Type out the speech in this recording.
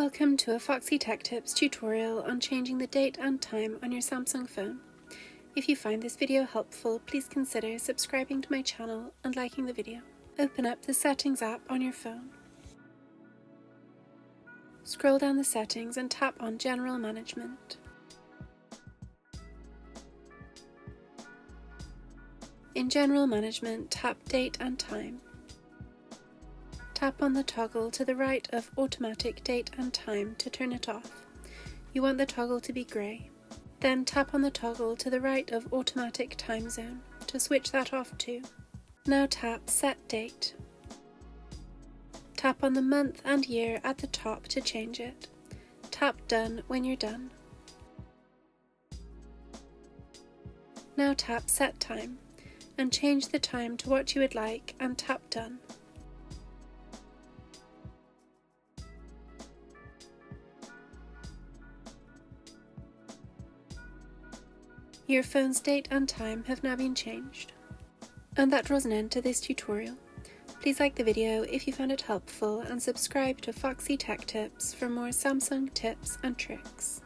Welcome to a Foxy Tech Tips tutorial on changing the date and time on your Samsung phone. If you find this video helpful, please consider subscribing to my channel and liking the video. Open up the Settings app on your phone. Scroll down the settings and tap on General Management. In General Management, tap Date and Time. Tap on the toggle to the right of Automatic Date and Time to turn it off. You want the toggle to be grey. Then tap on the toggle to the right of Automatic Time Zone to switch that off too. Now tap Set Date. Tap on the month and year at the top to change it. Tap Done when you're done. Now tap Set Time and change the time to what you would like and tap Done. Your phone's date and time have now been changed. And that draws an end to this tutorial. Please like the video if you found it helpful and subscribe to Foxy Tech Tips for more Samsung tips and tricks.